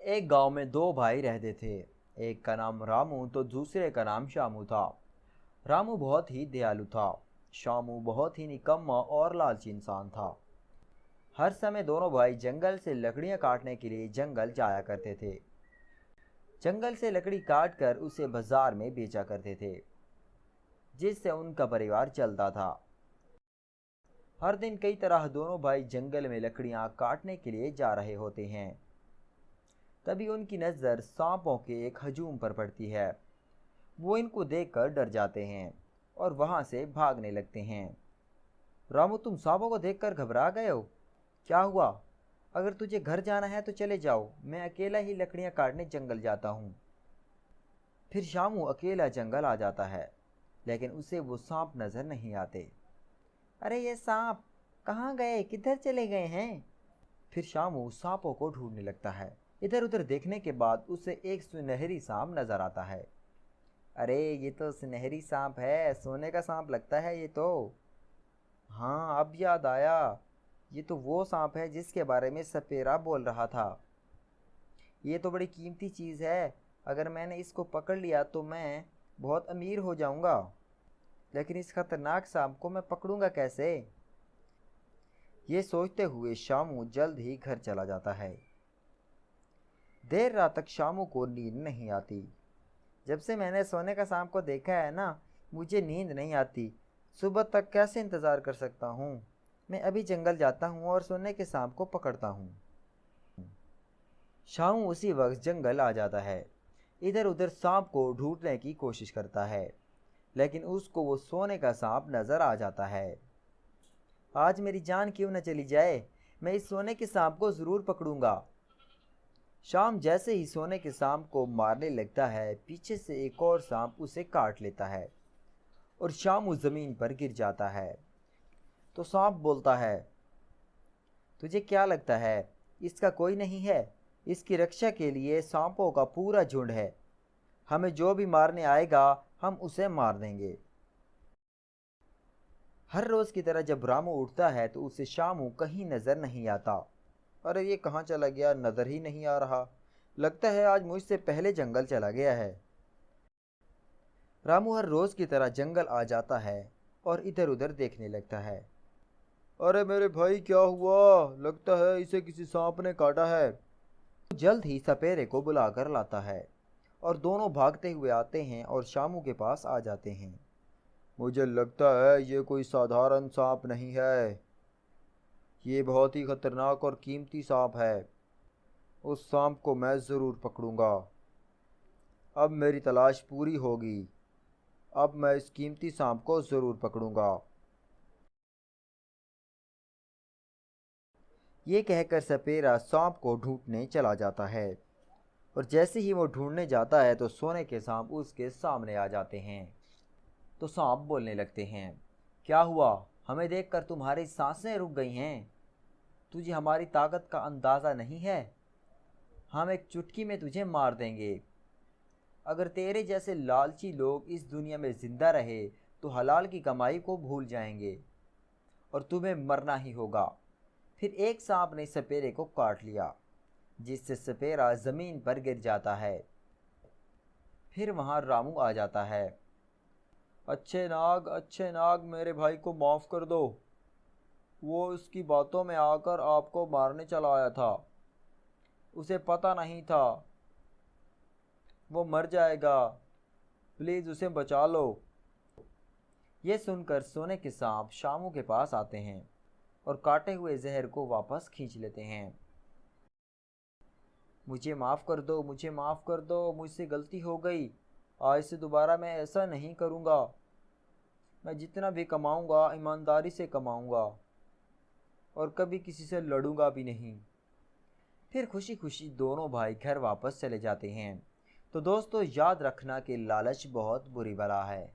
एक गांव में दो भाई रहते थे। एक का नाम रामू तो दूसरे का नाम शामू था। रामू बहुत ही दयालु था। शामू बहुत ही निकम्मा और लालची इंसान था। हर समय दोनों भाई जंगल से लकड़ियां काटने के लिए जंगल जाया करते थे। जंगल से लकड़ी काट कर उसे बाजार में बेचा करते थे, जिससे उनका परिवार चलता था। हर दिन कई तरह दोनों भाई जंगल में लकड़ियां काटने के लिए जा रहे होते हैं। तभी उनकी नज़र सांपों के एक हजूम पर पड़ती है। वो इनको देखकर डर जाते हैं और वहां से भागने लगते हैं। रामू, तुम सांपों को देखकर घबरा गए हो? क्या हुआ? अगर तुझे घर जाना है तो चले जाओ, मैं अकेला ही लकड़ियां काटने जंगल जाता हूँ। फिर शामू अकेला जंगल आ जाता है, लेकिन उसे वो सांप नजर नहीं आते। अरे ये सांप कहाँ गए, किधर चले गए हैं? फिर शामू सांपों को ढूंढने लगता है। इधर उधर देखने के बाद उसे एक सुनहरी सांप नजर आता है। अरे ये तो सुनहरी सांप है, सोने का सांप लगता है ये तो। हाँ, अब याद आया, ये तो वो सांप है जिसके बारे में सपेरा बोल रहा था। ये तो बड़ी कीमती चीज़ है, अगर मैंने इसको पकड़ लिया तो मैं बहुत अमीर हो जाऊंगा। लेकिन इस खतरनाक सांप को मैं पकड़ूंगा कैसे? ये सोचते हुए शामू जल्द ही घर चला जाता है। देर रात तक शामू को नींद नहीं आती। जब से मैंने सोने का सांप को देखा है ना, मुझे नींद नहीं आती। सुबह तक कैसे इंतज़ार कर सकता हूँ? मैं अभी जंगल जाता हूँ और सोने के सांप को पकड़ता हूँ। शामू उसी वक्त जंगल आ जाता है। इधर उधर सांप को ढूंढने की कोशिश करता है, लेकिन उसको वो सोने का सांप नजर आ जाता है। आज मेरी जान क्यों न चली जाए, मैं इस सोने के सांप को जरूर पकड़ूंगा। शाम जैसे ही सोने के सांप को मारने लगता है, पीछे से एक और सांप उसे काट लेता है और शामू जमीन पर गिर जाता है। तो सांप बोलता है, तुझे क्या लगता है इसका कोई नहीं है? इसकी रक्षा के लिए सांपों का पूरा झुंड है। हमें जो भी मारने आएगा हम उसे मार देंगे। हर रोज की तरह जब रामू उठता है तो उसे शामू कहीं नजर नहीं आता। अरे ये कहाँ चला गया, नजर ही नहीं आ रहा। लगता है आज मुझसे पहले जंगल चला गया है। रामू हर रोज की तरह जंगल आ जाता है और इधर उधर देखने लगता है। अरे मेरे भाई, क्या हुआ? लगता है इसे किसी सांप ने काटा है। जल्द ही सपेरे को बुलाकर लाता है और दोनों भागते हुए आते हैं और शामू के पास आ जाते हैं। मुझे लगता है ये कोई साधारण सांप नहीं है, ये बहुत ही खतरनाक और कीमती सांप है। उस सांप को मैं ज़रूर पकड़ूंगा। अब मेरी तलाश पूरी होगी। अब मैं इस कीमती सांप को ज़रूर पकड़ूंगा। ये कहकर सपेरा सांप को ढूंढने चला जाता है और जैसे ही वो ढूंढने जाता है तो सोने के सांप उसके सामने आ जाते हैं। तो सांप बोलने लगते हैं, क्या हुआ? हमें देखकर तुम्हारी सांसें रुक गई हैं। तुझे हमारी ताकत का अंदाज़ा नहीं है। हम एक चुटकी में तुझे मार देंगे। अगर तेरे जैसे लालची लोग इस दुनिया में जिंदा रहे तो हलाल की कमाई को भूल जाएंगे और तुम्हें मरना ही होगा। फिर एक सांप ने सपेरे को काट लिया, जिससे सपेरा जमीन पर गिर जाता है। फिर वहां रामू आ जाता है। अच्छे नाग, मेरे भाई को माफ कर दो। वो उसकी बातों में आकर आपको मारने चला आया था। उसे पता नहीं था वो मर जाएगा। प्लीज उसे बचा लो। ये सुनकर सोने के सांप शामू के पास आते हैं और काटे हुए जहर को वापस खींच लेते हैं। मुझे माफ़ कर दो, मुझे माफ़ कर दो, मुझसे गलती हो गई। आज से दोबारा मैं ऐसा नहीं करूँगा। मैं जितना भी कमाऊँगा ईमानदारी से कमाऊँगा और कभी किसी से लड़ूंगा भी नहीं। फिर खुशी खुशी दोनों भाई घर वापस चले जाते हैं। तो दोस्तों, याद रखना कि लालच बहुत बुरी बला है।